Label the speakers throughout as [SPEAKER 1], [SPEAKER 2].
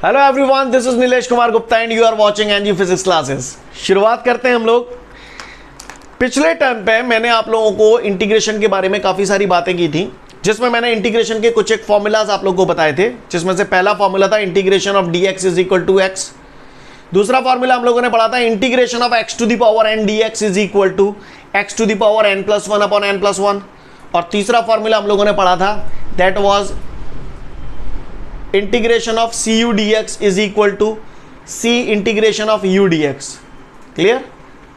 [SPEAKER 1] Hello everyone, this is Nilesh Kumar Gupta and you are watching NG physics classes. शुरुआत करते हैं हम लोग। पिछले टर्म पे मैंने आप लोगों को इंटीग्रेशन के बारे में काफी सारी बातें की थी, जिसमें मैंने इंटीग्रेशन के कुछ एक फॉर्मूलाज आप लोगों को बताए थे, जिसमें से पहला फॉर्मूला था integration of dx is equal to x. दूसरा फॉर्मूला हम लोगों ने पढ़ा था integration of x to the power n dx is equal to x to the power n plus 1 upon n plus 1। और तीसरा फॉर्मूला हम लोगों ने पढ़ा था that was integration of cu dx is equal to c integration of u dx। Clear?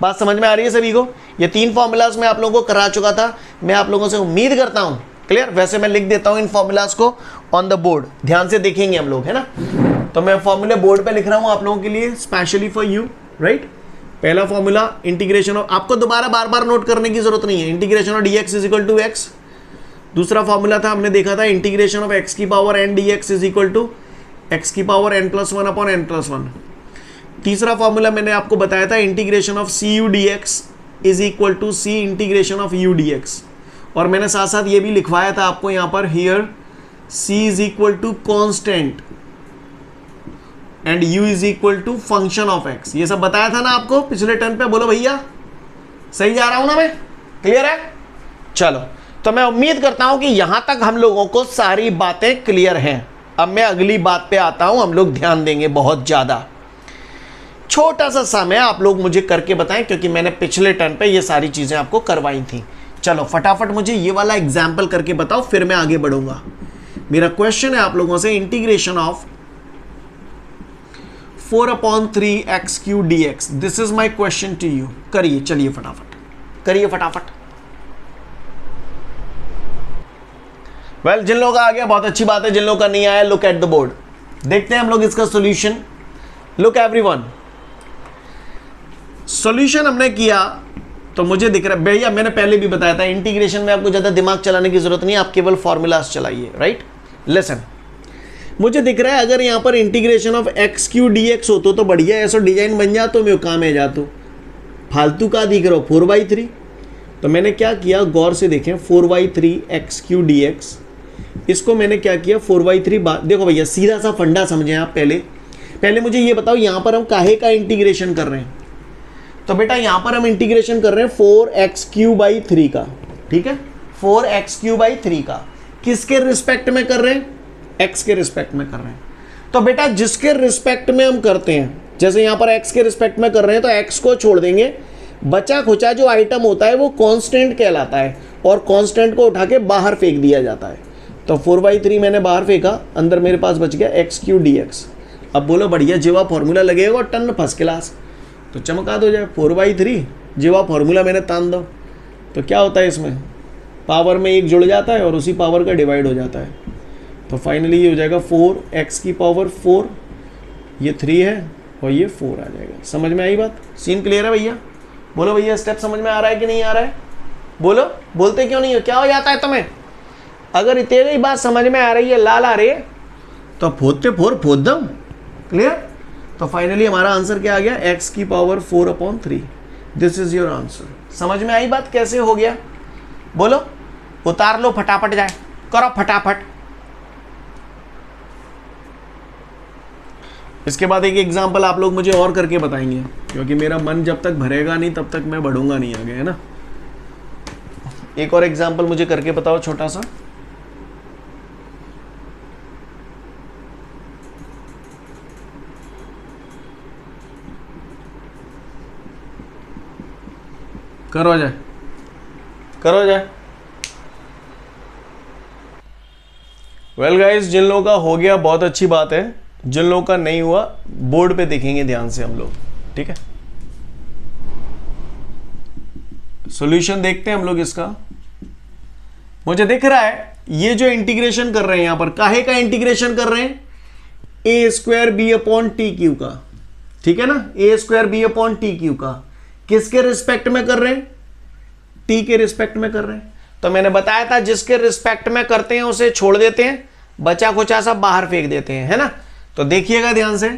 [SPEAKER 1] बात समझ में आ रही है सभी को? ये तीन फॉर्मूलाज मैं आप लोगों को करा चुका था। मैं आप लोगों से उम्मीद करता हूं क्लियर। वैसे मैं लिख देता हूं इन फॉर्मूलाज को ऑन द बोर्ड, ध्यान से देखेंगे हम लोग, है ना। तो मैं फॉर्मूले बोर्ड पे लिख रहा हूं आप लोगों के लिए स्पेशली फॉर यू, राइट। पहला फॉर्मूला इंटीग्रेशन ऑफ, आपको दोबारा बार बार नोट करने की जरूरत नहीं है, integration of dx is equal to x. दूसरा फॉर्मूला था, हमने देखा था इंटीग्रेशन ऑफ x की power n dx is equal to x की power n plus 1 upon n plus 1। तीसरा फॉर्मूला मैंने आपको बताया था integration of cu dx is equal to c integration of u dx। और मैंने साथ साथ ये भी लिखवाया था आपको यहाँ पर, here c is equal to constant and u is equal to function of x। ये सब बताया था ना आपको पिछले टर्म पे। बोलो भैया, सही जा रहा हूं ना मैं? क्लियर है? चलो, तो मैं उम्मीद करता हूं कि यहां तक हम लोगों को सारी बातें क्लियर हैं। अब मैं अगली बात पे आता हूं, हम लोग ध्यान देंगे बहुत ज्यादा। छोटा सा समय आप लोग मुझे करके बताएं, क्योंकि मैंने पिछले टर्न पे ये सारी चीजें आपको करवाई थी। चलो फटाफट मुझे ये वाला एग्जाम्पल करके बताओ, फिर मैं आगे बढ़ूंगा। मेरा क्वेश्चन है आप लोगों से, integration of 4/3 x cube dx। This is my question to you. करिए, चलिए फटाफट करिए फटाफट। वेल, जिन लोगों का आ गया बहुत अच्छी बात है, जिन लोगों का नहीं आया लुक एट द बोर्ड। देखते हैं हम लोग इसका सॉल्यूशन। लुक एवरीवन, सॉल्यूशन हमने किया तो मुझे दिख रहा है भैया, मैंने पहले भी बताया था इंटीग्रेशन में आपको ज्यादा दिमाग चलाने की जरूरत नहीं है, आप केवल फॉर्मूलाज चलाइए, राइट। लिसन, मुझे दिख रहा है अगर यहां पर integration of x cube dx हो तो बढ़िया, ऐसा डिजाइन बन जातो मैं काम है जातो। फालतू का दिख रहा हो 4/3। तो मैंने क्या किया, गौर से देखें, 4/3 x क्यू dx, इसको मैंने क्या किया 4/3। देखो भैया, सीधा सा फंडा समझें आप। पहले मुझे ये बताओ यहां पर हम काहे का इंटीग्रेशन कर रहे हैं। तो बेटा यहां पर हम इंटीग्रेशन कर रहे हैं 4x³ का, ठीक है, 4x³ का। किसके रिस्पेक्ट में कर रहे हैं? x के रिस्पेक्ट में कर रहे हैं। तो बेटा जिसके रिस्पेक्ट में हम करते हैं, जैसे यहां पर x के रिस्पेक्ट में कर रहे हैं तो x को छोड़ देंगे, बचा खुचा जो आइटम होता है वो कांस्टेंट कहलाता है, और कांस्टेंट को उठा के बाहर फेंक दिया जाता है। तो 4/3 मैंने बाहर फेंका, अंदर मेरे पास बच गया x³ dx। अब बोलो बढ़िया, जेवा फॉर्मूला लगेगा टन फर्स्ट क्लास, तो चमका दो जाए 4/3 जेवा फॉर्मूला मैंने तान दो। तो क्या होता है इसमें, पावर में एक जुड़ जाता है और उसी पावर का डिवाइड हो जाता है। तो फाइनली ये हो जाएगा 4x की पावर 4, ये 3 है और ये 4 आ जाएगा। समझ में आई बात? सीन क्लियर है भैया? बोलो भैया, स्टेप समझ में आ रहा है कि नहीं आ रहा है? बोलो, बोलते क्यों नहीं हो? क्या हो जाता है तुम्हें? अगर इतनी ही बात समझ में आ रही है, लाल आ रही है, तो फोदते फोद दम। क्लियर? तो फाइनली हमारा आंसर क्या आ गया, x की power 4/3। This is your answer. समझ में आई बात कैसे हो गया? बोलो, उतार लो फटाफट, जाए करो फटाफट। इसके बाद एक एग्जाम्पल आप लोग मुझे और करके बताएंगे, क्योंकि मेरा मन जब तक भरेगा नहीं तब तक मैं बढ़ूंगा नहीं आगे, है ना। एक और एग्जाम्पल मुझे करके बताओ छोटा सा। करो जाए, करो जाए। वेल गाइस, जिन लोगों का हो गया बहुत अच्छी बात है, जिन लोगों का नहीं हुआ बोर्ड पे देखेंगे ध्यान से हम लोग, ठीक है। सॉल्यूशन देखते हैं हम लोग इसका। मुझे दिख रहा है ये जो इंटीग्रेशन कर रहे हैं यहां पर, काहे का इंटीग्रेशन कर रहे हैं, a² b/t³ का, ठीक है ना, a² b/t³ का। किसके रिस्पेक्ट में कर रहे हैं? t के रिस्पेक्ट में कर रहे हैं। तो मैंने बताया था जिसके रिस्पेक्ट में करते हैं उसे छोड़ देते हैं, बचा खुचा सब बाहर फेंक देते हैं, है ना। तो देखिएगा ध्यान से,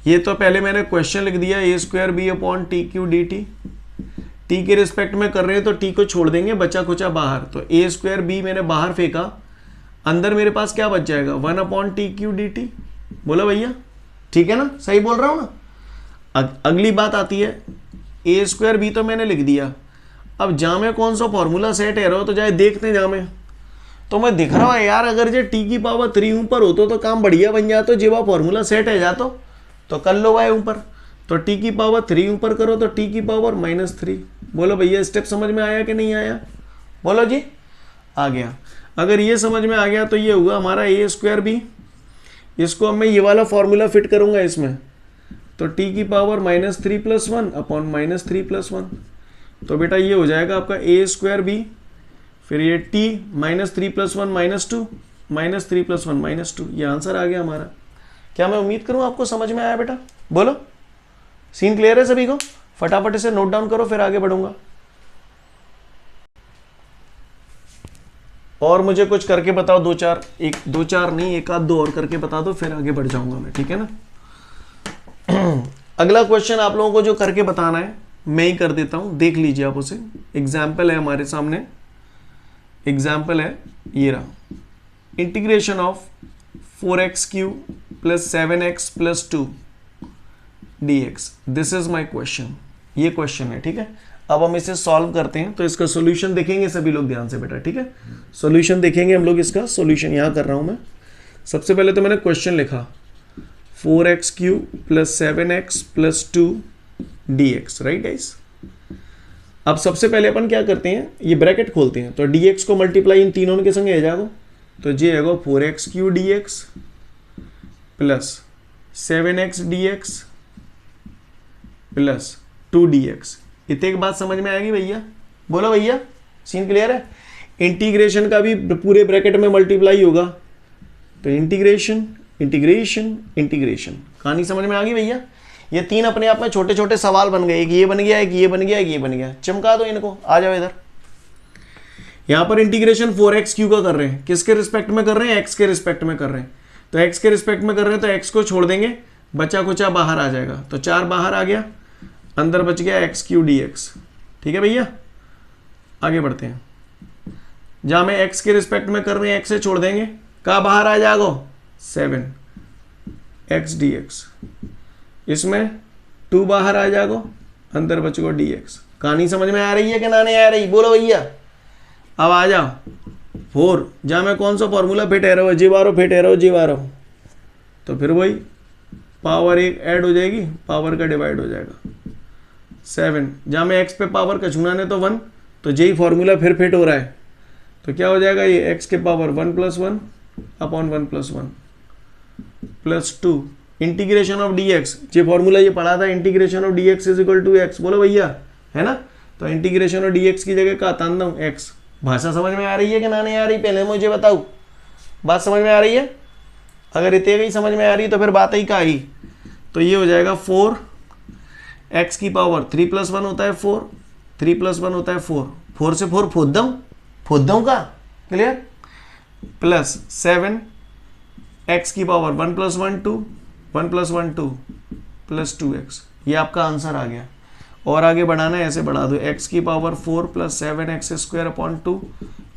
[SPEAKER 1] ये तो पहले मैंने क्वेश्चन लिख दिया, a² b/t³ dt। t के रिस्पेक्ट में कर रहे हैं तो t को छोड़ देंगे, बचा खुचा बाहर। तो a² b मैंने बाहर फेंका, अंदर मेरे पास क्या बच जाएगा, 1/t³ dt। बोलो भैया, ठीक है ना, सही बोल रहा हूँ ना। अगली बात आती है ए स्क्वायर बी तो मैंने लिख दिया, अब जामे कौन सा फॉर्मूला सेट है रहो तो जाए देखते जामे। तो मैं दिख रहा है यार, अगर जो टी की पावर 3 ऊपर होतो तो काम बढ़िया बन जातो, जेवा फॉर्मूला सेट है जातो तो कर लो भाई ऊपर। तो टी की पावर 3 ऊपर करो तो टी की पावर -3। बोलो भैया स्टेप समझ में आया कि नहीं आया? बोलो जी, आ गया। अगर ये समझ में आ गया तो ये हुआ हमारा ए स्क्वायर बी। इसको अब मैं ये वाला फॉर्मूला फिट करूंगा इसमें, तो टी की पावर -3 + 1 अपॉन -3 + 1। तो बेटा ये हो जाएगा आपका ए स्क्वायर बी, फिर ये टी -3 + 1 -2 -3 + 1 -2। ये आंसर आ गया हमारा। क्या मैं उम्मीद करूं आपको समझ में आया बेटा? बोलो, सीन क्लियर है सभी को? फटाफट इसे नोट डाउन करो फिर आगे बढ़ूंगा। और मुझे कुछ करके बताओ, दो चार नहीं, एक आध दो और करके बता दो, फिर आगे बढ़ जाऊंगा मैं, ठीक है ना। अगला क्वेश्चन आप लोगों को जो करके बताना है मैं ही कर देता हूं, देख लीजिए आप उसे। एग्जाम्पल है हमारे सामने, एग्जाम्पल है ये रहा, integration of 4x³ + 7x + 2 dx। This is my question, ये क्वेश्चन है, ठीक है। अब हम इसे सॉल्व करते हैं, तो इसका सॉल्यूशन देखेंगे सभी लोग ध्यान से बेटा, ठीक है। सॉल्यूशन देखेंगे हम लोग, इसका सॉल्यूशन यहां कर रहा हूं मैं। सबसे पहले तो मैंने क्वेश्चन लिखा 4x³ + 7x + 2 dx, right guys. अब सबसे पहले अपन क्या करते हैं, ये ब्रैकेट खोलते हैं, तो dx को मल्टीप्लाई इन तीनों के संगे हो जाएगा, तो ये आएगा 4x³ dx + 7x dx + 2 dx। इतने एक बात समझ में आएगी भैया? बोलो भैया, सीन क्लियर है? इंटीग्रेशन का भी पूरे ब्रैकेट में मल्टीप्लाई होगा, तो इंटीग्रेशन इंटीग्रेशन इंटीग्रेशन। कहानी समझ में आ गई भैया? ये तीन अपने आप में छोटे छोटे सवाल बन गए, एक ये बन गया, एक ये बन गया, एक ये बन गया। चमका दो इनको, आ जाओ इधर। यहां पर इंटीग्रेशन 4x³ का कर रहे हैं, किसके रिस्पेक्ट में कर रहे हैं? x के रिस्पेक्ट में कर रहे हैं। तो x के रिस्पेक्ट में कर रहे हैं तो x को छोड़ देंगे, बचा कुचा बाहर आ जाएगा, तो 4 बाहर आ गया, अंदर बच गया x³ dx। ठीक है भैया, आगे बढ़ते हैं। जहां मैं x के रिस्पेक्ट में कर रहे हैं x से छोड़ देंगे, कहाँ बाहर आ जाएगा? 7x dx। इसमें 2 बाहर आ जाएगा, अंदर बच गो dx। कहानी समझ में आ रही है कि ना नहीं आ रही? बोलो भैया। अब आ जाओ 4, जहां मैं कौन सा फॉर्मूला फिट एरो है? जीवारो फिट एरो, जीवारो। तो फिर वही पावर 1 ऐड हो जाएगी, पावर का डिवाइड हो जाएगा। 7, जहां मैं x पे पावर का छूना ने तो 1, तो यही फॉर्मूला फिर फिट हो रहा है, तो क्या हो जाएगा? ये x के power 1 + 1 upon 1 + 1 + 2 integration of dx। ये फॉर्मूला ये पढ़ा था, इंटीग्रेशन ऑफ dx = x। बोलो भैया, है ना? तो इंटीग्रेशन ऑफ dx की जगह का तान x। भाषा समझ में आ रही है कि ना नहीं आ रही? पहले मुझे बताओ, बात समझ में आ रही है? अगर इतने ही समझ में आ रही तो फिर बात ही का ही। तो ये हो जाएगा 4, x की पावर 3 + 1 होता है 4, 3 + 1 होता है 4, 4 से 4 फोड़ दूँ का? क्लियर? प्लस 7, x की पावर 1 + 1 2, 1 + 1 2 + 2x। ये आपका आंसर आ गया। और आगे बढ़ाना है, ऐसे बढ़ा दो, x की पावर 4 + 7x² अपॉन 2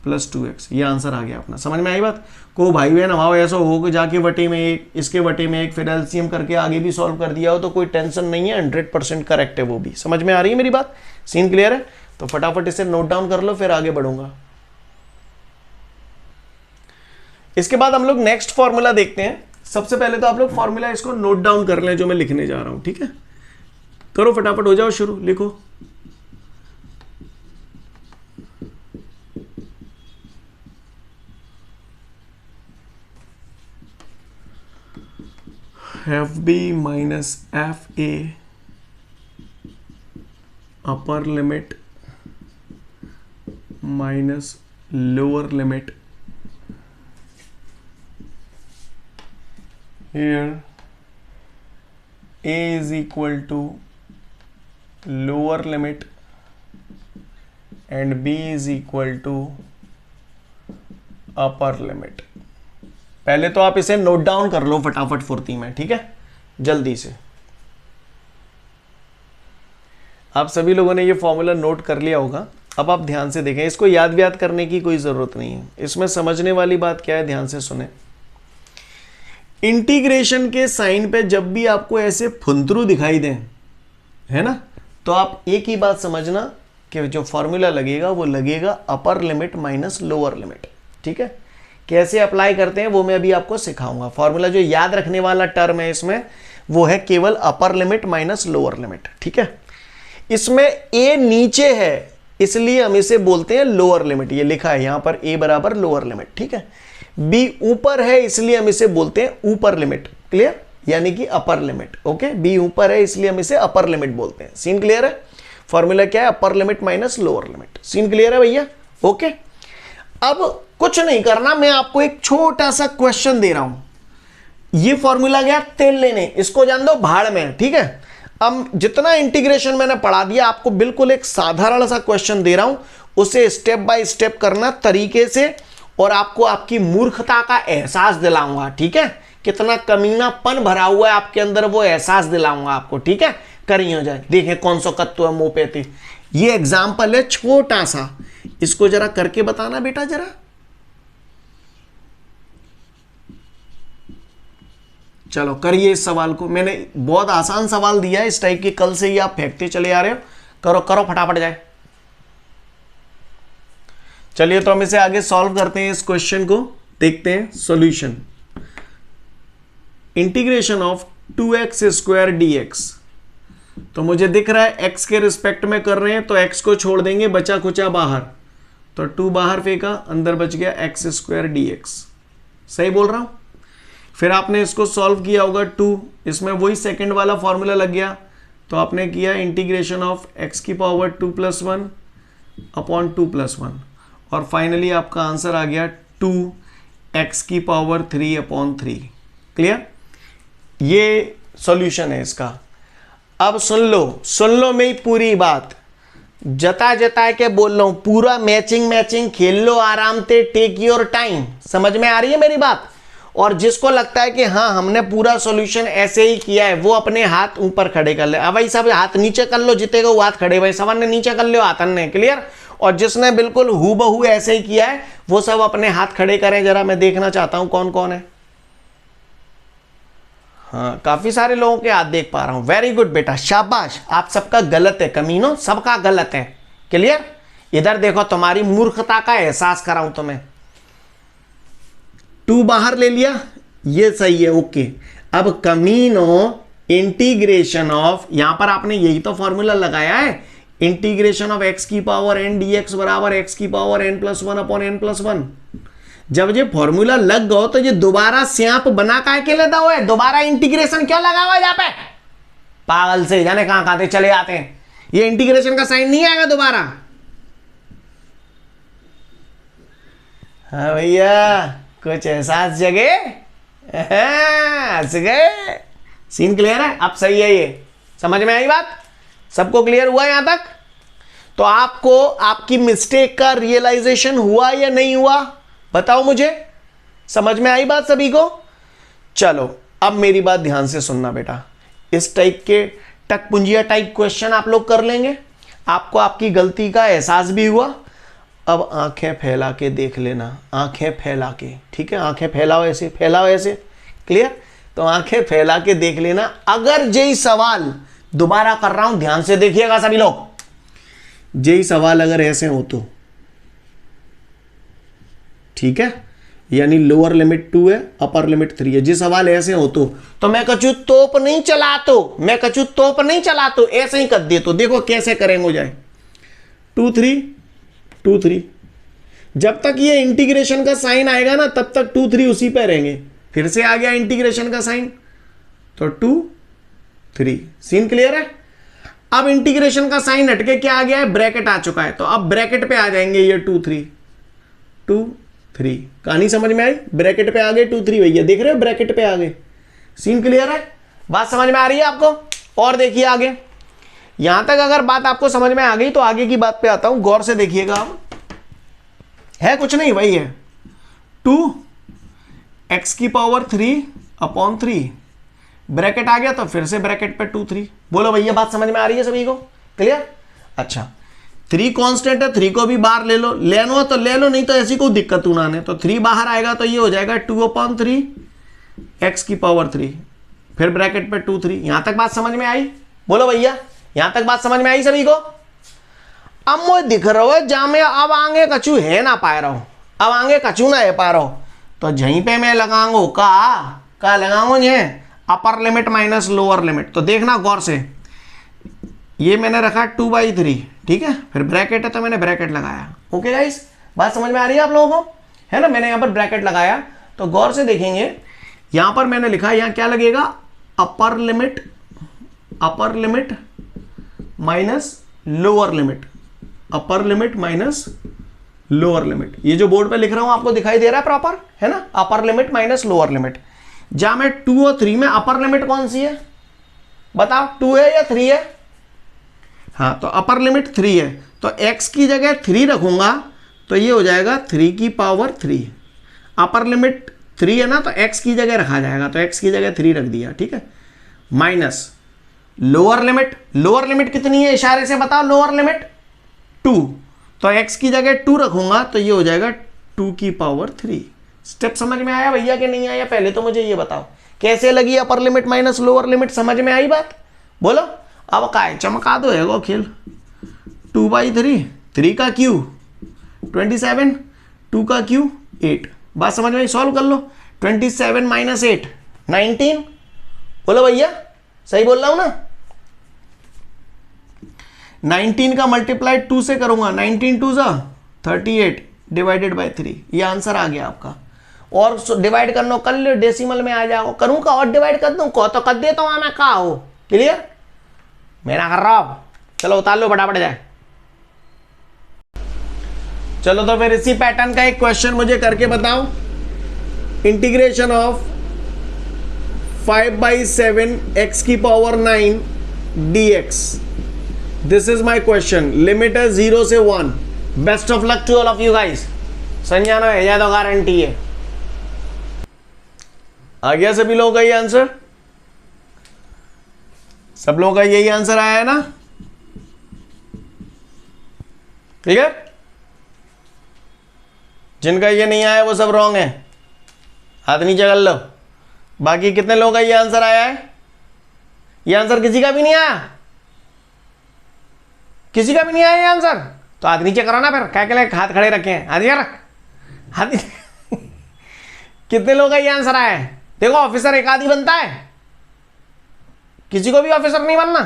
[SPEAKER 1] + 2x। ये आंसर आ गया अपना। समझ में आई बात? को भाई बहन हमारा ऐसा हो कि जाके वटे में एक, इसके वटे में एक, फिर एलसीएम करके आगे भी सॉल्व कर दिया हो तो कोई टेंशन नहीं है, 100% करेक्ट है वो भी। समझ में आ रही है मेरी बात? सीन क्लियर है? तो फटाफट इसे नोट डाउन कर लो, फिर आगे बढ़ूंगा। इसके बाद हम लोग नेक्स्ट फॉर्मूला देखते हैं। सबसे पहले तो आप लोग फॉर्मूला इसको नोट डाउन कर लें जो मैं लिखने जा रहा हूं, ठीक है? करो फटाफट, हो जाओ शुरू, लिखो। FB minus FA upper limit minus lower limit. Here A is equal to lower limit and B is equal to upper limit. पहले तो आप इसे नोट डाउन कर लो फटाफट फुर्ती में, ठीक है? जल्दी से। आप सभी लोगों ने ये फॉर्मूला नोट कर लिया होगा। अब आप ध्यान से देखें, इसको याद करने की कोई जरूरत नहीं है। इसमें समझने वाली बात क्या है, ध्यान से सुने। इंटीग्रेशन के साइन पे जब भी आपको ऐसे फुंतरू दिखाई दें, है ना, तो आप एक ही बात समझना कि जो फॉर्मूला लगेगा वो लगेगा अपर लिमिट माइनस लोअर लिमिट। ठीक है, कैसे अप्लाई करते हैं वो मैं अभी आपको सिखाऊंगा। फॉर्मूला जो याद रखने वाला टर्म है इसमें वो है केवल अपर लिमिट माइनस लोअर लिमिट। ठीक है, इसमें ए नीचे है इसलिए हम इसे बोलते हैं लोअर लिमिट, ये लिखा है यहां पर ए बराबर लोअर लिमिट। ठीक है, बी ऊपर है इसलिए हम इसे बोलते हैं ऊपर लिमिट। क्लियर, यानी कि अपर लिमिट। ओके, बी ऊपर है इसलिए हम इसे अपर लिमिट बोलते हैं। सीन क्लियर है? फॉर्मूला क्या है? Upper limit minus lower limit. Scene clear है भैया? ओके, अब कुछ नहीं करना, मैं आपको एक छोटा सा क्वेश्चन दे रहा हूं। ये फॉर्मूला गया तेल लेने, इसको जान दो भाड़ में। ठीक है, अब जितना इंटीग्रेशन मैंने पढ़ा दिया आपको, बिल्कुल एक साधारण सा क्वेश्चन दे रहा हूं, उसे स्टेप बाय स्टेप करना तरीके से, और आपको आपकी मूर्खता का एहसास दिलाऊंगा। ठीक है, कितना कमीनापन भरा हुआ है आपके अंदर वो एहसास दिलाऊंगा आपको। ठीक है, करी हो जाए, देखें कौन सा कत्व है मुंह पे थी। ये एग्जाम्पल है छोटा सा, इसको जरा करके बताना बेटा जरा। चलो करिए इस सवाल को, मैंने बहुत आसान सवाल दिया है इस टाइप के, कल से ही आप फेंकते चले आ रहे हो। करो करो फटाफट जाए। चलिए तो हम इसे आगे सॉल्व करते हैं, इस क्वेश्चन को देखते हैं solution. Integration of 2x square dx, तो मुझे दिख रहा है x के रिस्पेक्ट में कर रहे हैं तो x को छोड़ देंगे, बचा कुचा बाहर, तो 2 बाहर फेंका, अंदर बच गया x स्क्वायर dx। सही बोल रहा हूं? फिर आपने इसको सॉल्व किया होगा 2, इसमें वही सेकंड वाला फॉर्मूला लग गया, तो आपने किया इंटीग्रेशन ऑफ x की पावर 2 + 1 अपॉन 2 + 1, और फाइनली आपका आंसर आ गया 2x की पावर 3 अपॉन 3। क्लियर? ये सॉल्यूशन है इसका। अब सुन लो मेरी पूरी बात, जता जता के बोल रहा हूं, पूरा मैचिंग खेल लो आराम से, टेक योर टाइम। समझ में आ रही है मेरी बात? और जिसको लगता है कि हाँ हमने पूरा सॉल्यूशन ऐसे ही किया है, वो अपने हाथ ऊपर खड़े कर ले। अब भाई सब हाथ नीचे कर लो, जितेगा वो हाथ खड़े, भाई सवन ने नीचे कर लो हाथन ने। क्लियर? और जिसने बिल्कुल हूबहू ऐसे ही किया है वो सब अपने हाथ खड़े करें जरा, मैं देखना चाहता हूं कौन कौन है। हाँ, काफी सारे लोगों के हाथ देख पा रहा हूं। वेरी गुड बेटा, शाबाश। आप सबका गलत है कमीनो, सबका गलत है। क्लियर? इधर देखो, तुम्हारी मूर्खता का एहसास कराऊं तुम्हें। 2 बाहर ले लिया, ये सही है, ओके। अब कमीनो इंटीग्रेशन ऑफ, यहां पर आपने यही तो फॉर्मूला लगाया है, इंटीग्रेशन ऑफ x की पावर n dx बराबर x की पावर n+1 अपॉन n+1। जब ये फॉर्मूला लग गो तो ये दोबारा स्यांप बना काय के लेता हुआ है, दोबारा इंटीग्रेशन क्यों लगा हुआ है यहाँ पे? पागल से जाने कहां कहां चले आते हैं। ये इंटीग्रेशन का साइन नहीं आएगा दोबारा। हाँ भैया, कुछ एहसास जगे, हंस गए। सीन क्लियर है? अब सही है, ये समझ में आई बात? सबको क्लियर हुआ यहां तक? तो आपको आपकी मिस्टेक का रियलाइजेशन हुआ या नहीं हुआ, बताओ मुझे। समझ में आई बात सभी को? चलो अब मेरी बात ध्यान से सुनना बेटा, इस टाइप के टकपुंजिया टाइप क्वेश्चन आप लोग कर लेंगे, आपको आपकी गलती का एहसास भी हुआ। अब आंखें फैला के देख लेना, आंखें फैला के। ठीक है, आंखें फैलाओ ऐसे, फैलाओ ऐसे। क्लियर? तो आंखें फैला के देख लेना। अगर यही सवाल, दोबारा कर रहा हूं, ध्यान से देखिएगा सभी लोग, यही सवाल अगर ऐसे हो तो, ठीक है, यानी लोअर लिमिट 2 है, अपर लिमिट 3 है, जी सवाल ऐसे हो तो मैं कचू तोप नहीं चला तो ऐसे ही कर दे। तो देखो कैसे करेंगे, हो जाए 2 3 2 3। जब तक ये इंटीग्रेशन का साइन आएगा ना तब तक 2 3 उसी पे रहेंगे। फिर से आ गया इंटीग्रेशन का साइन, तो 2 3। सीन क्लियर है? अब इंटीग्रेशन का साइन हटके क्या आ गया है? ब्रैकेट आ चुका है, तो अब ब्रैकेट पे आ जाएंगे ये 2 3 2 3। कहानी समझ में आई? ब्रैकेट पे आ गए 2 3 भैया, देख रहे हो ब्रैकेट पे आ गए। सीन क्लियर है? बात समझ में आ रही है आपको? और देखिए आगे, यहां तक अगर बात आपको समझ में आ गई तो आगे की बात पे आता हूं, गौर से देखिएगा। आप है कुछ नहीं, वही है 2x की पावर 3 अपॉन 3, ब्रैकेट आ गया तो फिर से ब्रैकेट पे 2 3। बोलो भैया बात समझ में आ रही है सभी को? क्लियर? अच्छा, 3 कांस्टेंट है, 3 को भी बाहर ले लो, लेना तो ले लो, नहीं तो ऐसी कोई दिक्कत ना आने। तो 3 बाहर आएगा तो ये हो जाएगा 2/3 एक्स की पावर 3, फिर ब्रैकेट पे 2 3। यहां तक बात समझ में आई? बोलो भैया, यहां तक बात समझ में आई सभी को? अब मुझे दिख रहा है जहां में अब आगे कछु है ना पा रहा हूं, अब आगे कछु ना है पा रहा हूं, तो यहीं पे मैं लगाऊंगा का लगाऊंगा ये अपर लिमिट माइनस लोअर लिमिट। तो देखना गौर से, ये मैंने रखा 2/3, ठीक है, फिर ब्रैकेट है तो मैंने ब्रैकेट लगाया। ओके गाइस, बात समझ में आ रही है आप लोगों को? है ना, मैंने यहां पर ब्रैकेट लगाया। तो गौर से देखेंगे यहां पर मैंने लिखा, यहां क्या लगेगा, अपर लिमिट माइनस लोअर लिमिट, अपर लिमिट माइनस लोअर लिमिट। ये जो बोर्ड पे लिख रहा हूं आपको दिखाई दे रहा है प्रॉपर, है ना, अपर लिमिट माइनस लोअर लिमिट। जहां में 2 और 3 में अपर लिमिट कौन सी है बताओ, 2 है या 3 है? हाँ, तो अपर लिमिट 3 है, तो x की जगह 3 रखूंगा तो ये हो जाएगा 3 की पावर 3। अपर लिमिट 3 है ना, तो x की जगह रखा जाएगा, तो x की जगह 3 रख दिया, ठीक है, माइनस लोअर लिमिट कितनी है इशारे से बताओ, लोअर लिमिट 2, तो x की जगह 2 रखूंगा तो ये हो जाएगा 2 की पावर 3। स्टेप समझ में आया भैया कि नहीं आया? पहले तो मुझे ये बताओ कैसे लगी अपर लिमिट माइनस लोअर लिमिट, समझ में आई बात? बोलो। अब का चमका दो है वो खेल। 2/3, 3 का क्यू 27, 2 का क्यू 8। बात समझ में आई? सॉल्व कर लो। 27 माइनस 8 19। बोलो भैया, सही बोल रहा हूं ना? 19 का मल्टीप्लाई 2 से करूंगा, 19 2 जा 38 डिवाइडेड बाय 3। ये आंसर आ गया आपका। और डिवाइड करना कर लो, डेसिमल में आ जाओ। करूं का और डिवाइड कर दूं, को तो कर देता हूं मैं, का हो क्लियर? मेरा कर रहा हूं, चलो उतार लो फटाफट जाए। चलो तो फिर इसी पैटर्न का एक क्वेश्चन मुझे करके बताओ। इंटीग्रेशन ऑफ 5/7 x की power 9 dx। This is my question. Limit है 0 से 1। Best of luck to all of you guys. Sanjana है या तो गारंटी है। आ गया सभी लोगों का ये आंसर? सब लोगों का यही आंसर आया है ना? ठीक है, जिनका ये नहीं आया वो सब रॉन्ग है, हाथ नीचे कर लो। बाकी कितने लोगों का ये आंसर आया है? ये आंसर किसी का भी नहीं आया? किसी का भी नहीं आया ये आंसर? तो हाथ नीचे करो ना, फिर क्या के लिए हाथ खड़े रखे हैं? हाथ रख, हाथ कितने लोगों का ये आंसर आया है? देखो ऑफिसर एक आदि बनता है, किसी को भी ऑफिसर नहीं बनना।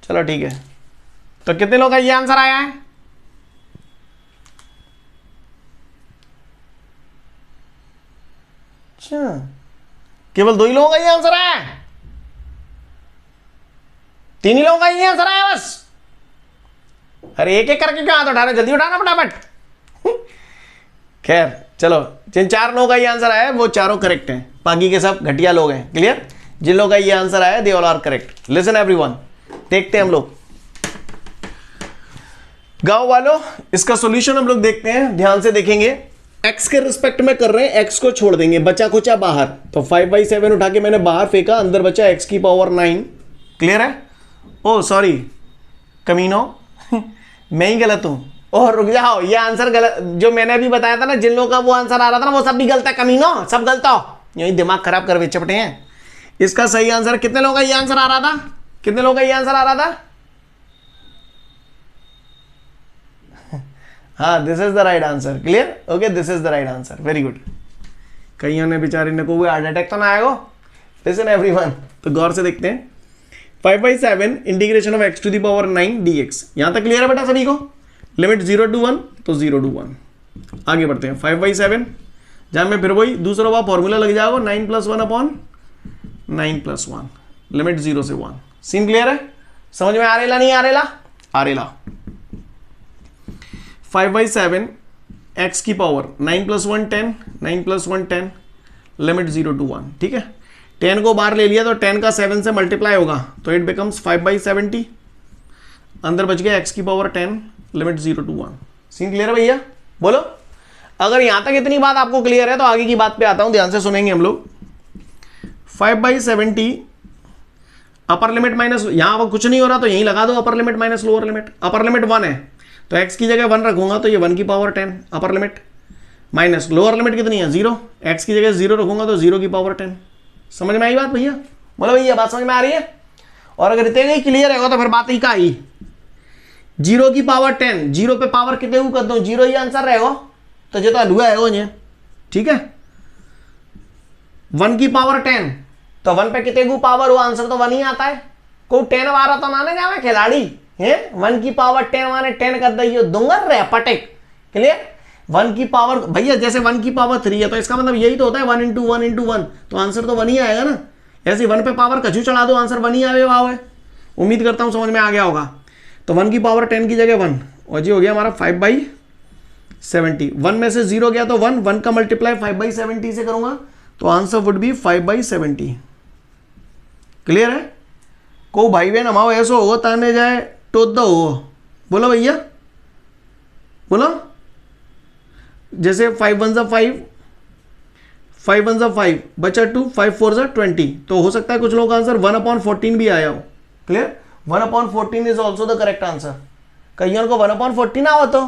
[SPEAKER 1] चलो ठीक है, तो कितने लोगों का ये आंसर आया है? अच्छा, केवल 2 ही लोगों का ये आंसर आया है? 3 ही लोगों का ये आंसर आया बस? अरे एक एक करके क्यों हाथ उठा रहे? जल्दी उठाना फटाफट। खैर चलो, जिन 4 लोगों का ये आंसर आया है वो चारों करेक्ट हैं, बाकी के सब घटिया लोग हैं। क्लियर? जिन लोगों का ये आंसर आया they all are correct. Listen everyone, देखते हैं हम लोग गांव वालों, इसका सॉल्यूशन हम लोग देखते हैं, ध्यान से देखेंगे। x के रिस्पेक्ट में कर रहे हैं, x को छोड़ देंगे, बचा कुचा बाहर, तो 5/7 उठा के मैंने बाहर फेंका, अंदर बचा x की पावर 9। क्लियर है? ओ सॉरी कमीनो, मैं ही गलत हूं। और रुक जाओ, ये आंसर गलत जो मैंने अभी बताया था ना, जिन लोगों का वो आंसर आ रहा था ना, वो सब भी गलत है कमीनो, सब गलत हो। यही दिमाग खराब कर चपटे हैं। इसका सही आंसर, कितने लोगों का ये आंसर आ रहा था? कितने लोगों का ये आंसर आ रहा था? हाँ, this is the right answer. Clear? Okay, this is the right answer, very good. कईयों ने बेचारे ने को हार्ट अटैक तो ना आएगा। लिसन एवरीवन, तो गौर से देखते हैं। 5/7 integration of x to the power 9 dx। यहां तक क्लियर है बेटा सभी को? लिमिट 0 to 1, तो 0 to 1। आगे बढ़ते हैं। 5/7 जहां में फिर वही दूसरा वह फॉर्मूला लग जाएगा, 9 + 1 अपॉन 9 + 1, लिमिट 0 से 1। सीन क्लियर है? समझ में आ रेला नहीं आ रेला? आ रेला। 5/7 x की पावर 9 + 1 10, 9 + 1 10, लिमिट 0 to 1। ठीक है, 10 को बाहर ले लिया तो 10 का 7 से मल्टीप्लाई होगा, तो इट बिकम्स 5/70। अंदर बच गया x की power 10, limit 0 to 1। Scene clear है भैया? बोलो। अगर यहां तक इतनी बात आपको क्लियर है तो आगे की बात पे आता हूं, ध्यान से सुनेंगे हम लोग। 5/70 अपर लिमिट माइनस, यहां वो कुछ नहीं हो रहा तो यहीं लगा दो अपर limit minus lower limit. Upper limit 1 है तो x की जगह 1 रखूंगा तो ये 1 की पावर 10 अपर लिमिट, माइनस लोअर लिमिट कितनी है 0, x की जगह 0 रखूंगा तो 0 की पावर 10। समझ में आई बात भैया? बोलो भैया बात समझ में आ रही है? और अगर इतने ही क्लियर है तो फिर बात ही का आई 0 की पावर 10, 0 पे पावर कितने को कर दूं 0 ही आंसर रहेगा, तो जो तो हुआ है ये, ठीक है। 1 की पावर 10 तो 1 पे कितने को पावर हो, आंसर तो 1 ही आता है। को 10 वारा तो माने जावे खिलाड़ी है, 1 की पावर 10 माने 10 कर दियो दूंगर रे पटेक, क्लियर। 1 की पावर भैया जैसे 1 की पावर 3 है तो इसका मतलब यही तो होता है 1 इंटू 1 इंटू 1, तो आंसर तो 1 ही आएगा ना। ऐसे 1 पे पावर कछु चढ़ा दो आंसर 1 ही आएगा। उम्मीद करता हूं समझ में आ गया होगा। तो 1 की पावर 10 की जगह 1 और जी हो गया हमारा 5/70। 1 में से 0 गया तो 1 का मल्टीप्लाई 5/70 से करूंगा तो आंसर वुड बी 5/70। क्लियर है? को भाई बहन हमाओ ऐसा हो ताने जाए तो दो हो, बोलो भैया बोलो। जैसे 5 1 ज़ा 5, 5 1 ज़ा 5 बचा 2, 5 4 ज़ा 20, तो हो सकता है कुछ लोगों का आंसर 1/14 भी आया हो। Clear? 1/14 is also the correct answer. कईयों को 1/14 आओ तो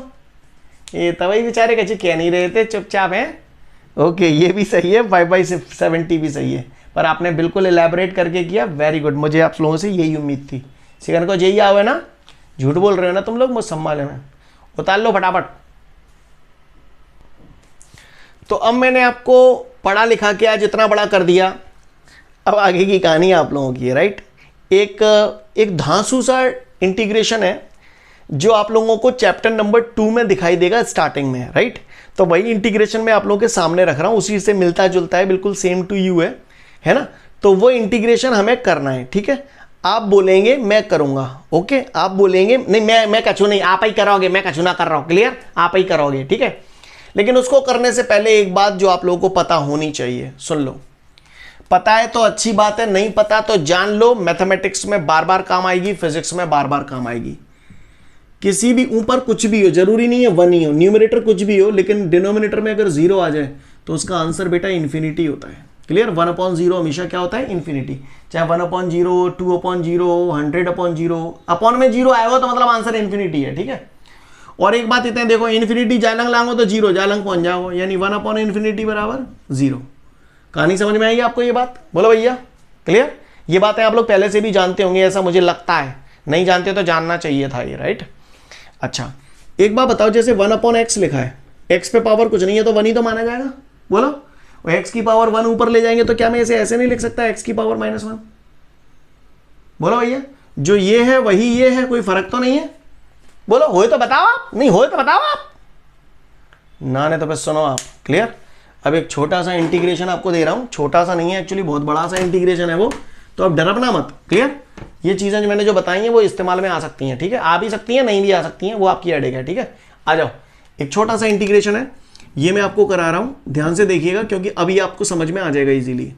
[SPEAKER 1] ये तभी बेचारे कच्चे कह नहीं रहे थे, चुपचाप हैं। ओके ये भी सही है, 5/70 भी सही है, पर आपने बिल्कुल एलैबोरेट करके किया, वेरी गुड। मुझे आप लोगों से यही उम्मीद थी। सिकन को यही आओ है ना, झूठ बोल रहे हो ना तुम लोग, मुझ संभाले में उतार लो फटाफट। तो अब मैंने आपको पढ़ा लिखा के आज इतना बड़ा कर दिया, अब आगे की कहानी आप लोगों की है, राइट। एक धांसू सा इंटीग्रेशन है जो आप लोगों को चैप्टर नंबर 2 में दिखाई देगा स्टार्टिंग में, राइट। तो वही इंटीग्रेशन में आप लोगों के सामने रख रहा हूं, उसी से मिलता जुलता है, बिल्कुल सेम टू यू है ना। तो वो इंटीग्रेशन हमें करना है, ठीक है। आप बोलेंगे मैं करूंगा, ओके। आप बोलेंगे नहीं मैं कछु नहीं, आप ही करोगे, मैं कछु ना कर रहा हूं, क्लियर, आप ही करोगे, ठीक है। लेकिन उसको करने से पहले एक बात जो आप लोगों को पता होनी चाहिए, सुन लो। पता है तो अच्छी बात है, नहीं पता तो जान लो। मैथमेटिक्स में बार बार काम आएगी, फिजिक्स में बार बार काम आएगी। किसी भी ऊपर कुछ भी हो, जरूरी नहीं है 1 ही हो, न्यूमरेटर कुछ भी हो, लेकिन डिनोमिनेटर में अगर 0 आ जाए तो उसका आंसर बेटा इन्फिनिटी होता है। क्लियर? 1/0 हमेशा क्या होता है, इन्फिनिटी। चाहे 1/0, 2/0, 100/0, अपॉन में 0 आएगा तो मतलब आंसर इन्फिनिटी है, ठीक है। और एक बात इतने देखो, इन्फिनिटी जालंग लांगो तो 0 जालंग पहुंच जाओ, यानी 1/∞ बराबर 0। कहानी समझ में आएगी आपको ये बात? बोलो भैया क्लियर? ये बातें आप लोग पहले से भी जानते होंगे, ऐसा मुझे लगता है। नहीं जानते तो जानना चाहिए था ये, राइट। अच्छा एक बात बताओ, जैसे 1/x लिखा है, x पे पावर कुछ नहीं है तो 1 ही तो माना जाएगा, बोलो। और x की पावर 1 ऊपर ले जाएंगे तो क्या मैं इसे ऐसे नहीं लिख सकता x की पावर -1? बोलो भैया, जो ये है वही ये है, कोई फर्क तो नहीं है। बोलो होए तो बताओ आप, नहीं होए तो बताओ आप ना, नहीं तो फिर सुनो आप। क्लियर? अब एक छोटा सा इंटीग्रेशन आपको दे रहा हूं, छोटा सा नहीं है एक्चुअली, बहुत बड़ा सा इंटीग्रेशन है वो, तो अब डरना मत। क्लियर? ये चीजें जो मैंने जो बताई हैं वो इस्तेमाल में आ सकती हैं, ठीक है। आ भी सकती हैं, नहीं भी आ सकती हैं, वो आपकी हेडेक है, ठीक है। आ जाओ, एक छोटा सा इंटीग्रेशन है, ये मैं आपको करा रहा हूं, ध्यान से देखिएगा क्योंकि अभी आपको समझ में आ जाएगा easily.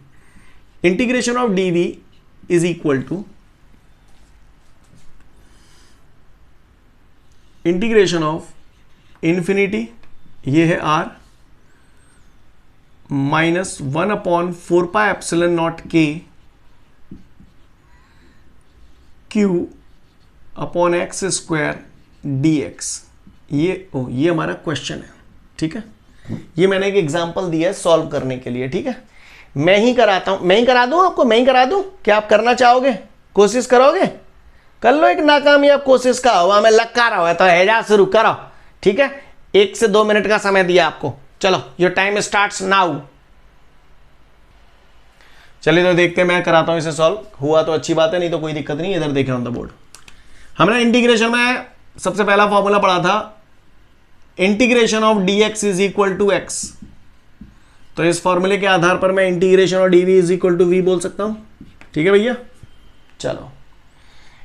[SPEAKER 1] Integration of dv is equal to integration of infinity, ये है r, -1/4πε0k q/x² dx। ये हमारा क्वेश्चन है, ठीक है। ये मैंने एक एग्जांपल दिया है सॉल्व करने के लिए, ठीक है। मैं ही कराता हूं, मैं ही करा दूं आपको, मैं ही करा दूं। क्या आप करना चाहोगे? कोशिश करोगे? कर लो, एक नाकामयाब कोशिश का हुआ, मैं लग रहा है तो हैजा शुरू करो, ठीक है। 1 से 2 मिनट का समय दिया आपको, चलो योर टाइम स्टार्ट्स नाउ। चलिए तो देखते हैं, मैं कराता हूं इसे सॉल्व। हुआ तो अच्छी बात है, नहीं तो कोई दिक्कत नहीं। इधर देखें ऑन द बोर्ड, हमने इंटीग्रेशन में सबसे पहला फॉर्मूला पढ़ा था, integration of dx is equal to x। तो इस फॉर्मूले के आधार पर मैं integration of dv is equal to v बोल सकता हूं, ठीक है भैया। चलो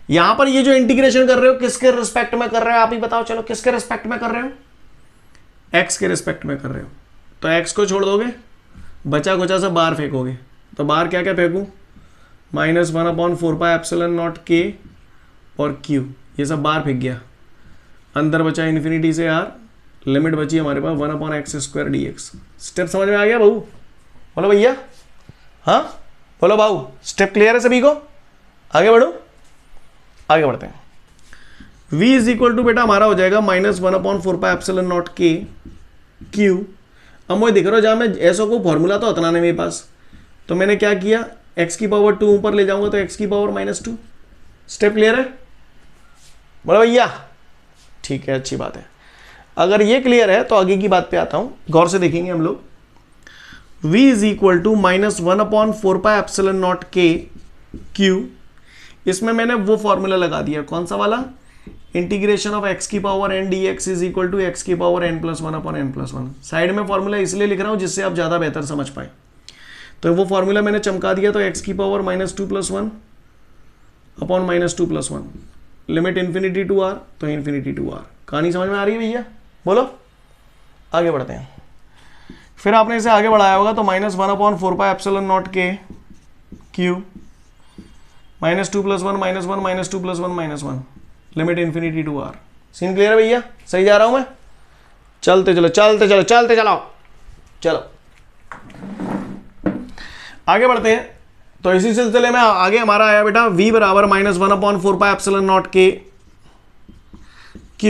[SPEAKER 1] यहां पर ये जो इंटीग्रेशन कर रहे हो किसके रिस्पेक्ट में कर रहे हो, आप ही बताओ। चलो किसके रिस्पेक्ट में कर रहे हो? x के रिस्पेक्ट में कर रहे हो, तो x को छोड़ दोगे, बचा कुचा सा बाहर फेंकोगे। तो बाहर क्या क्या फेंकूं? -1/4πε0k और q, ये सब बाहर फेंक गया। अंदर बचा इन्फिनिटी से r, लिमिट बची हमारे पास 1/x² dx। स्टेप समझ में आ गया भाऊ? बोलो भैया, हाँ बोलो भाऊ, स्टेप क्लियर है सभी को? आगे बढ़ो, आगे बढ़ते हैं। v इज इक्वल टू बेटा हमारा हो जाएगा -1/4πε0k q अब मुझे दिख रहा हो जहाँ मैं ऐसा को फॉर्मूला तो उतना नहीं मेरे पास, तो मैंने क्या किया, x की पावर 2 ऊपर ले जाऊंगा तो x की पावर -2। स्टेप क्लियर है बोलो भैया? ठीक है, अच्छी बात है। अगर ये क्लियर है तो आगे की बात पे आता हूं, गौर से देखेंगे हम लोग। v is equal to -1/4πε0 k q, इसमें मैंने वो फॉर्मूला लगा दिया, कौन सा वाला, इंटीग्रेशन ऑफ x की power n dx is equal to x की पावर n+1/n+1। साइड में फॉर्मूला इसलिए लिख रहा हूं जिससे आप ज़्यादा बेहतर समझ पाए। तो वो फॉर्मूला मैंने चमका दिया, तो x की power -2+1/-2+1, limit infinity to r, तो इन्फिनिटी टू r। कहानी समझ में आ रही है भैया? बोलो, आगे बढ़ते हैं। फिर आपने इसे आगे बढ़ाया होगा तो -1/4πε0 k q, -2+1 -1 -2+1 -1, limit infinity to r। Scene clear है भैया? सही जा रहा हूं मैं? चलते चलो चलते चलो चलते चलो चलो आगे बढ़ते हैं। तो इसी सिलसिले में आगे हमारा आया बेटा v बराबर -1/4πε0 k q।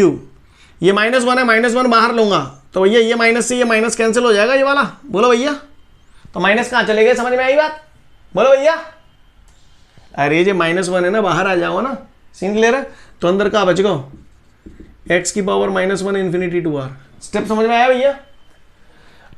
[SPEAKER 1] ये -1 है, -1 बाहर लूंगा तो भैया ये माइनस से ये माइनस कैंसिल हो जाएगा, ये वाला। बोलो भैया, तो माइनस कहां चले गए? समझ में आई बात? बोलो भैया। अरे ये -1 है ना, बाहर आ जाओ ना। सीन क्लियर है? तो अंदर का बच गो x की power -1 infinity to r। Step समझ में आया भैया?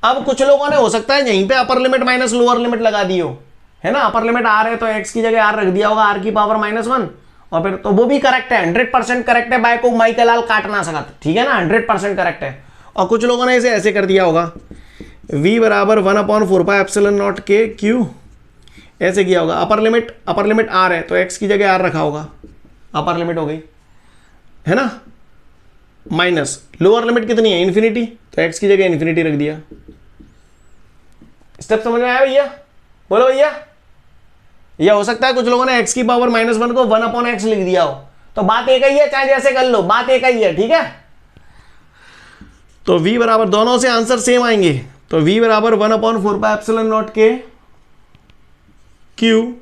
[SPEAKER 1] अब कुछ लोगों ने हो सकता है यहीं पे अपर लिमिट माइनस लोअर लिमिट लगा दी हो, है ना। अपर लिमिट r है तो x की जगह r रख दिया होगा, r की पावर -1, और फिर तो वो भी करेक्ट है, 100% करेक्ट है। बाय को माई का लाल काट ना सकता, ठीक है ना, 100% करेक्ट है। और कुछ लोगों ने इसे ऐसे कर दिया होगा, v बराबर 1/4πε0 k q, ऐसे किया होगा। अपर लिमिट r है तो x की जगह r रखा होगा, अपर लिमिट हो गई, है ना। माइनस लोअर लिमिट कितनी है? इन्फिनिटी, तो x की जगह इन्फिनिटी रख दिया। स्टेप समझ में आया भैया? बोलो भैया। यह हो सकता है कुछ लोगों ने x की पावर -1 को 1/x लिख दिया हो, तो बात एक ही है, चाहे जैसे कर लो, बात एक ही है, ठीक है। तो v बराबर, दोनों से आंसर सेम आएंगे, तो v बराबर 1/4πε0 k q,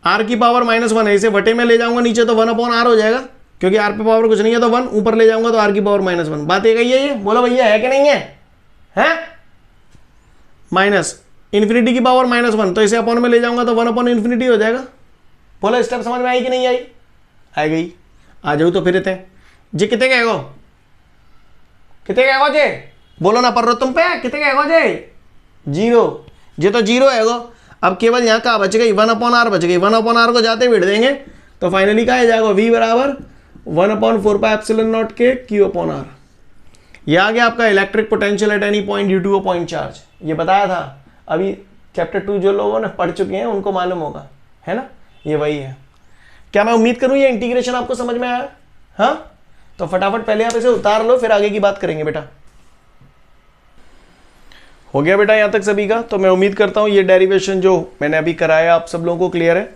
[SPEAKER 1] r की पावर -1 है, इसे वटे में ले जाऊंगा नीचे तो 1/r हो जाएगा, क्योंकि r पे पावर कुछ नहीं है तो 1, ऊपर ले जाऊंगा तो r की पावर -1। बात एक ही है ये, बोलो भैया, है कि नहीं है? हैं? माइनस इन्फिनिटी की पावर -1, तो इसे अपॉन में ले जाऊंगा तो 1/इन्फिनिटी हो जाएगा। बोलो स्टेप समझ में आई कि नहीं आई? आ गई। आ जाओ तो फिर थे जी, कितने गए गो, कितने गए गो जे? बोलो ना पर तुम पे, कितने गए गो जे? 0, जे तो 0 है गो। अब केवल यहाँ का बच गई 1/r बच गई, 1/r को जाते बिड़ देंगे तो फाइनली क्या आ जाएगा, v बराबर 1/4πε0 k q/r। यह आ गया आपका electric potential at any point due to a point charge. ये बताया था अभी चैप्टर 2, जो लोगों ने पढ़ चुके हैं उनको मालूम होगा, है ना। ये वही है। क्या मैं उम्मीद करूं ये इंटीग्रेशन आपको समझ में आया? हाँ, तो फटाफट पहले आप इसे उतार लो, फिर आगे की बात करेंगे बेटा। हो गया बेटा यहां तक सभी का? तो मैं उम्मीद करता हूं ये डेरिवेशन जो मैंने अभी कराया आप सब लोगों को क्लियर है।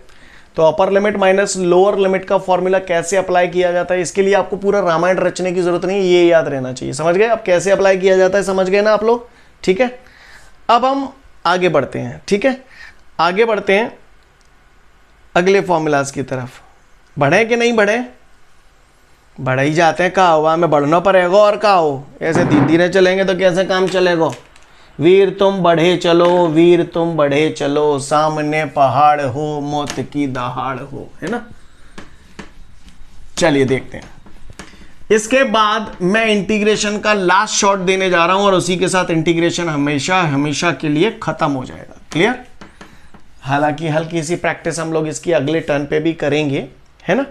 [SPEAKER 1] तो अपर लिमिट माइनस लोअर लिमिट का फॉर्मूला कैसे अप्लाई किया जाता है, इसके लिए आपको पूरा रामायण रचने की जरूरत नहीं है, ये याद रहना चाहिए। समझ गए? अब कैसे अप्लाई किया जाता है समझ गए ना आप लोग? ठीक है, अब हम आगे बढ़ते हैं। ठीक है, आगे बढ़ते हैं अगले फॉर्मूलाज की तरफ। बढ़े कि नहीं बढ़े? बढ़ ही जाते हैं। कहा हुआ हमें बढ़ना पड़ेगा, और कहा हो ऐसे धीरे धीरे चलेंगे तो कैसे काम चलेगा। वीर तुम बढ़े चलो, वीर तुम बढ़े चलो, सामने पहाड़ हो, मौत की दहाड़ हो, है ना। चलिए देखते हैं। इसके बाद मैं इंटीग्रेशन का लास्ट शॉट देने जा रहा हूं और उसी के साथ इंटीग्रेशन हमेशा हमेशा के लिए खत्म हो जाएगा। क्लियर? हालांकि हल्की सी प्रैक्टिस हम लोग इसकी अगले टर्न पे भी करेंगे, है ना।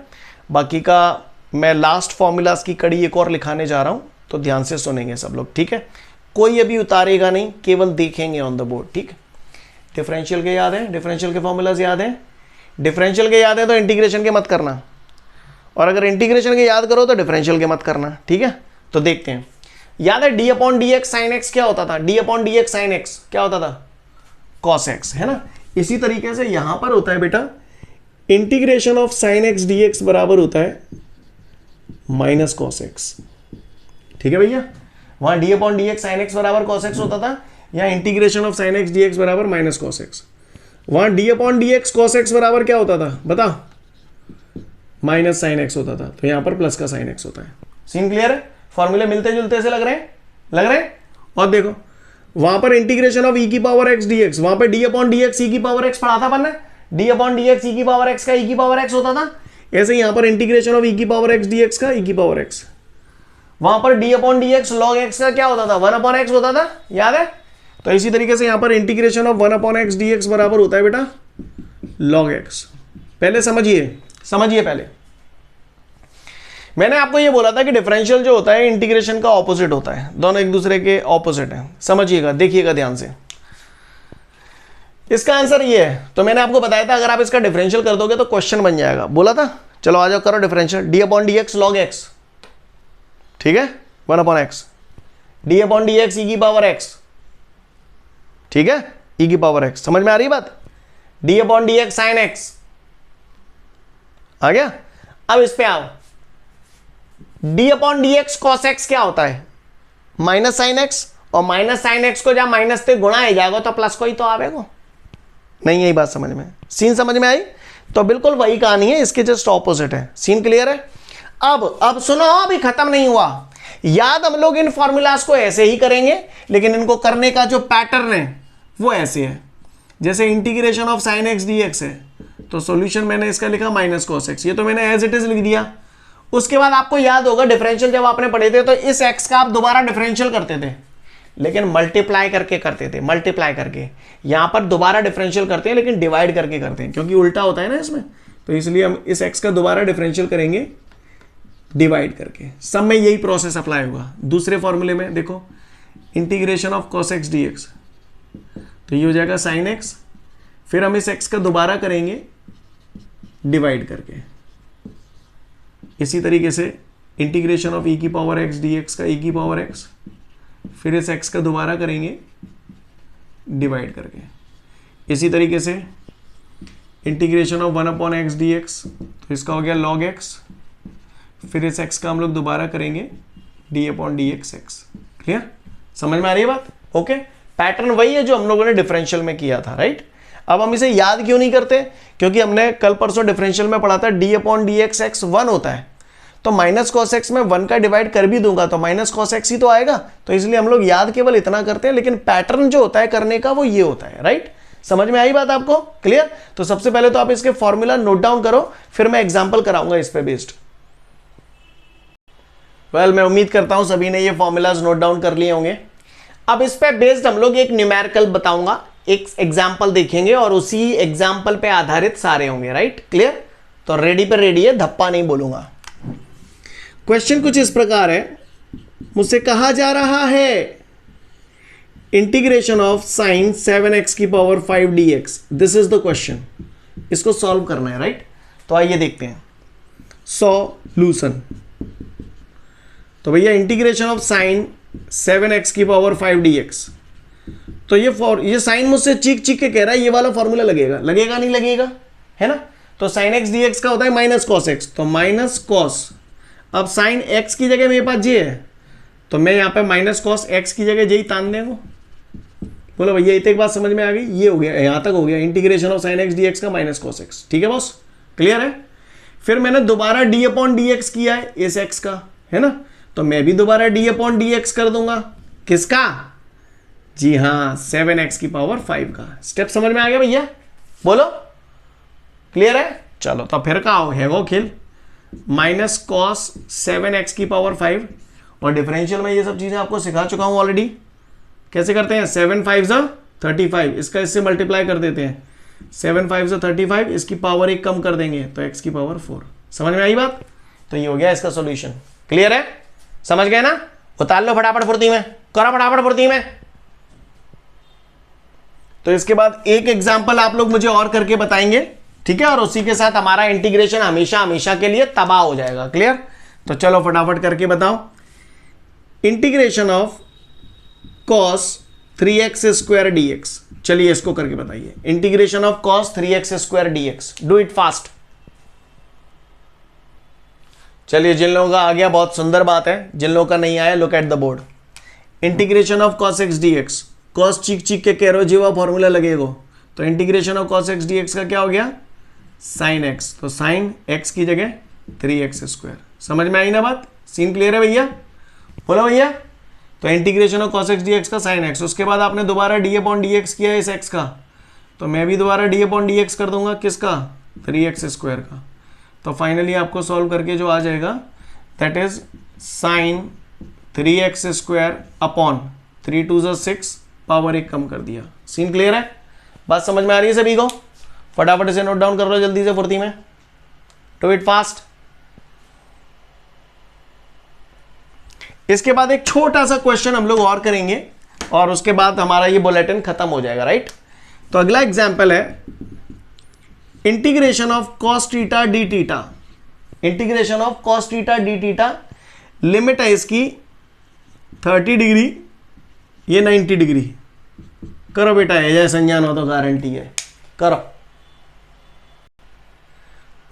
[SPEAKER 1] बाकी का मैं लास्ट फॉर्मूलाज की कड़ी एक और लिखाने जा रहा हूं, तो ध्यान से सुनेंगे सब लोग। ठीक है, कोई अभी उतारेगा नहीं, केवल देखेंगे ऑन द बोर्ड। ठीक है, डिफरेंशियल के याद है? डिफरेंशियल के फॉर्मूलाज याद है? डिफरेंशियल के याद है तो इंटीग्रेशन के मत करना, और अगर इंटीग्रेशन के याद करो तो डिफरेंशियल के मत करना। ठीक है, तो देखते हैं। याद है d/dx sin x क्या होता था? d/dx sin x क्या होता था? cos x, है ना। इसी तरीके से यहां पर होता है बेटा integration of sin x dx बराबर होता है माइनस cos x। ठीक है भैया, वहां d/dx sin x बराबर cos x होता था, यहां integration of sin x dx बराबर माइनस cos x। वहां d/dx cos x बराबर क्या होता था बता? माइनस साइन एक्स होता था, तो यहां पर प्लस का साइन एक्स होता है। सीन क्लियर है? फॉर्मूले मिलते जुलते से लग रहे हैं? लग रहे हैं? और देखो वहां पर इंटीग्रेशन ऑफ ई की पावर एक्स डी एक्स, वहां पर D upon D X E की पावर एक्स पढ़ा था अपन ने, D upon D X E की पावर एक्स का ई की पावर एक्स होता था। ऐसे यहां पर इंटीग्रेशन ऑफ ई की पावर एक्स डी एक्स का ई की पावर एक्स, वहां पर D upon D X log x का क्या होता था, 1 अपॉन एक्स होता था, याद है। तो इसी तरीके से यहां पर integration of 1 upon X D x बराबर होता है बेटा लॉग एक्स। पहले समझिए पहले मैंने आपको ये बोला था कि डिफरेंशियल जो होता है इंटीग्रेशन का ऑपोजिट होता है, दोनों एक दूसरे के ऑपोजिट है। समझिएगा, देखिएगा ध्यान से, इसका आंसर ये है। तो मैंने आपको बताया था अगर आप इसका डिफरेंशियल कर दोगे तो क्वेश्चन बन जाएगा, बोला था। चलो आ जाओ करो differential, D upon D X log X, ठीक है, 1 upon X, D upon D X E की पावर एक्स, ठीक है, ई की पावर एक्स। समझ में आ रही बात, D upon D X sine X आ गया। अब इस पे आओ, D upon D X cos X क्या होता है, माइनस साइन एक्स, और माइनस साइन एक्स को जब माइनस से गुणा ही जाएगा तो प्लस को ही तो आवेगा। नहीं, यही बात समझ में, सीन समझ में आई। तो बिल्कुल वही कहानी है, इसके जस्ट ऑपोजिट है। सीन क्लियर है। अब सुनो, अभी खत्म नहीं हुआ। याद हम लोग इन फॉर्मूलाज को ऐसे ही करेंगे, लेकिन इनको करने का जो पैटर्न है वो ऐसे है। जैसे integration of sine x D x है, तो सॉल्यूशन मैंने इसका लिखा माइनस कॉस एक्स, ये तो मैंने एज इट इज लिख दिया। उसके बाद आपको याद होगा डिफरेंशियल जब आपने पढ़े थे तो इस एक्स का आप दोबारा डिफरेंशियल करते थे, लेकिन मल्टीप्लाई करके करते थे, मल्टीप्लाई करके। यहां पर दोबारा डिफरेंशियल करते हैं लेकिन डिवाइड करके करते हैं, क्योंकि उल्टा होता है ना इसमें, तो इसलिए हम इस एक्स का दोबारा डिफरेंशियल करेंगे डिवाइड करके। सब में यही प्रोसेस अप्लाई होगा। दूसरे फॉर्मूले में देखो, integration of cos x D x, तो ये हो जाएगा साइन एक्स, फिर हम इस एक्स का दोबारा करेंगे डिवाइड करके। इसी तरीके से इंटीग्रेशन ऑफ ई की पावर एक्स डी एक्स का ई की पावर एक्स, फिर इस एक्स का दोबारा करेंगे डिवाइड करके। इसी तरीके से integration of 1 upon X D x, तो इसका हो गया लॉग एक्स, फिर इस एक्स का हम लोग दोबारा करेंगे D upon D x x. Clear, समझ में आ रही है बात। ओके, पैटर्न वही है जो हम लोगों ने डिफरेंशियल में किया था, राइट। अब हम इसे याद क्यों नहीं करते, क्योंकि हमने कल परसों डिफरेंशियल में पढ़ा था D upon D x x 1 होता है, तो माइनस कॉस एक्स में 1 का डिवाइड कर भी दूंगा तो माइनस कॉस एक्स ही तो आएगा। तो इसलिए हम लोग याद केवल इतना करते हैं, लेकिन पैटर्न जो होता है करने का वो ये होता है, राइट। समझ में आई बात आपको, क्लियर। तो सबसे पहले तो आप इसके फॉर्मूला नोट डाउन करो, फिर मैं एग्जाम्पल कराऊंगा इस पे बेस्ड। वेल, मैं उम्मीद करता हूं सभी ने ये फॉर्मूलाज नोट डाउन कर लिए होंगे। अब इस पे बेस्ड हम लोग एक न्यूमेरिकल बताऊंगा, एक एग्जाम्पल देखेंगे और उसी एग्जाम्पल पे आधारित सारे होंगे, राइट, क्लियर। तो रेडी पे रेडी है, धप्पा नहीं बोलूंगा। क्वेश्चन कुछ इस प्रकार है, मुझसे कहा जा रहा है इंटीग्रेशन ऑफ साइन 7x की power 5 dx, this is the question. इसको सॉल्व करना है, राइट। तो आइए देखते हैं सॉल्यूशन। तो भैया इंटीग्रेशन ऑफ साइन 7x की पावर 5 dx, तो ये साइन मुझसे चीख चीख के कह रहा है ये वाला फॉर्मूला लगेगा, लगेगा नहीं लगेगा, है ना। तो साइन एक्स डी एक्स का होता है माइनस कॉस एक्स, तो माइनस कॉस, अब साइन एक्स की जगह मेरे पास जे है, तो मैं यहाँ पे माइनस कॉस एक्स की जगह जे ही तान देंगे। बोलो भैया इतने एक बात समझ में आ गई, ये हो गया, यहाँ तक हो गया integration of sine x D x का माइनस कॉस एक्स। ठीक है बॉस, क्लियर है। फिर मैंने दोबारा डी अपॉन डी एक्स किया है इस एक्स का, है ना, तो मैं भी दोबारा डी अपॉन डी एक्स कर दूंगा। किसका? जी हाँ, 7x की पावर 5 का। स्टेप समझ में आ गया भैया, बोलो क्लियर है। चलो तो फिर का है वो खेल, माइनस कॉस 7x की पावर 5, और डिफरेंशियल में ये सब चीजें आपको सिखा चुका हूं ऑलरेडी। कैसे करते हैं, 7 5 35, इसका इससे मल्टीप्लाई कर देते हैं, 7 5 35, इसकी पावर 1 कम कर देंगे तो x की पावर 4। समझ में आई बात। तो ये हो गया इसका सॉल्यूशन। क्लियर है, समझ गए ना। उतार लो फटाफट फुर्ती में, करो फटाफट फुर्ती में। तो इसके बाद एक एग्जांपल आप लोग मुझे और करके बताएंगे, ठीक है, और उसी के साथ हमारा इंटीग्रेशन हमेशा हमेशा के लिए तबाह हो जाएगा। क्लियर। तो चलो फटाफट करके बताओ। Integration of cos 3x square dx, चलिए इसको करके बताइए। Integration of cos 3x square dx, do it fast. चलिए जिन लोगों का आ गया बहुत सुंदर बात है, जिन लोगों का नहीं आया look at the board. Integration of cos x dx, cos चीख चीख के कह रहे हो जी वो फॉर्मूला लगेगा, तो integration of cos x dx का क्या हो गया, sin x, तो sin x की जगह 3x स्क्वायर। समझ में आई ना बात, सीन क्लियर है भैया, बोलो भैया। तो integration of cos x dx का sin x, उसके बाद आपने दोबारा d अपॉन dx किया इस x का, तो मैं भी दोबारा d अपॉन dx कर दूंगा किसका, 3x स्क्वायर का। तो फाइनली आपको सॉल्व करके जो आ जाएगा that is sine 3x square upon 3 2 6, power 1 कम कर दिया। सीन क्लियर है? बात समझ में आ रही है सभी को? फटाफट से नोट डाउन कर लो जल्दी से फुर्ती में, डू इट फास्ट। इसके बाद एक छोटा सा क्वेश्चन हम लोग और करेंगे और उसके बाद हमारा ये बुलेटिन खत्म हो जाएगा, राइट। तो अगला एग्जांपल है integration of cos theta d theta. Integration of cos theta d theta, limit है इसकी 30 डिग्री, ये 90 डिग्री। करो बेटा, ये संज्ञान हो तो गारंटी है, करो।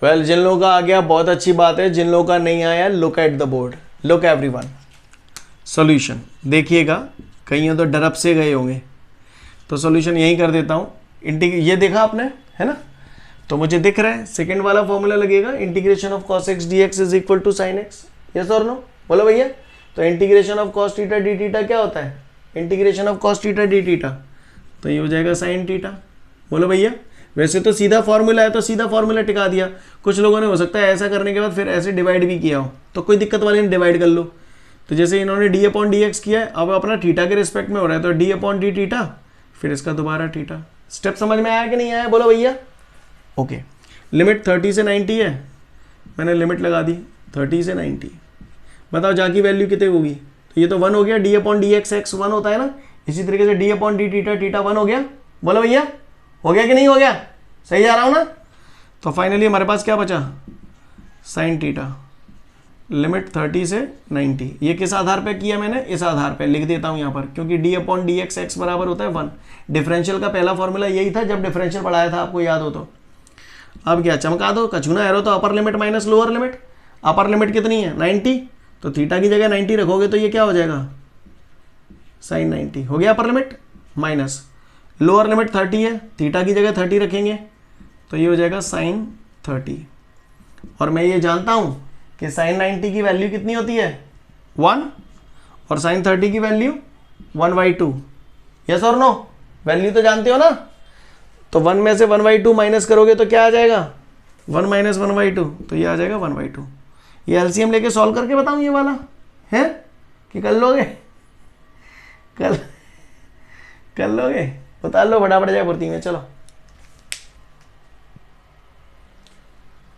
[SPEAKER 1] वेल, जिन लोगों का आ गया बहुत अच्छी बात है, जिन लोगों का नहीं आया look at the board, look everyone. Solution देखिएगा, कहीं तो डरप से गए होंगे, तो सॉल्यूशन यही कर देता हूं। ये देखा आपने, है ना? तो मुझे दिख रहा है सेकंड वाला फॉर्मूला लगेगा, integration of cos x dx is equal to sin x, yes और नो, बोलो भैया। तो integration of cos theta d theta क्या होता है, integration of cos theta d theta, तो ये हो जाएगा sin थीटा, बोलो भैया। वैसे तो सीधा फॉर्मूला है तो सीधा फॉर्मूला टिका दिया, कुछ लोगों ने हो सकता है ऐसा करने के बाद फिर ऐसे डिवाइड भी किया हो, तो कोई दिक्कत वाली नहीं, डिवाइड कर लो। तो जैसे इन्होंने डी अपॉन डी एक्स किया है, अब अपना थीटा के रिस्पेक्ट में हो रहा है, तो डी अपॉन डी थीटा, फिर इसका दोबारा थीटा। स्टेप समझ में आया कि नहीं आया, बोलो भैया। ओके, लिमिट 30 से 90 है, मैंने लिमिट लगा दी 30 से 90। बताओ जाकी वैल्यू कितनी होगी, तो ये तो 1 हो गया, D upon D x x 1 होता है ना, इसी तरीके से D upon D theta theta 1 हो गया, बोलो भैया। हो गया कि नहीं हो गया, सही जा रहा हूं ना? तो फाइनली हमारे पास क्या बचा, साइन थीटा, लिमिट 30 से 90। ये किस आधार पे किया मैंने, इस आधार पे लिख देता हूं यहां पर, क्योंकि D upon D x x बराबर होता है 1। डिफरेंशियल का पहला फॉर्मूला यही था जब डिफरेंशियल पढ़ाया था, आपको याद हो तो। अब क्या चमका दो, कछुना एरो, तो अपर limit minus lower limit. Upper limit कितनी है 90, तो थीटा की जगह 90 रखोगे तो ये क्या हो जाएगा, साइन 90 हो गया अपर लिमिट, माइनस लोअर लिमिट 30 है, थीटा की जगह 30 रखेंगे तो ये हो जाएगा साइन 30। और मैं ये जानता हूं कि साइन 90 की वैल्यू कितनी होती है 1, और साइन 30 की वैल्यू 1/2। यस और नो, वैल्यू तो जानते हो ना। तो 1 में से 1/2 माइनस करोगे तो क्या आ जाएगा, 1 माइनस 1/2, तो ये आ जाएगा 1/2। ये एलसीएम लेके सॉल्व करके बताऊं ये वाला है कि कर लोगे, कर लोगे, बता लो फटाफट जाए भर्ती में। चलो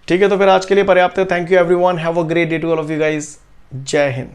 [SPEAKER 1] ठीक है, तो फिर आज के लिए पर्याप्त है। Thank you everyone, have a great day to all of you guys. जय हिंद।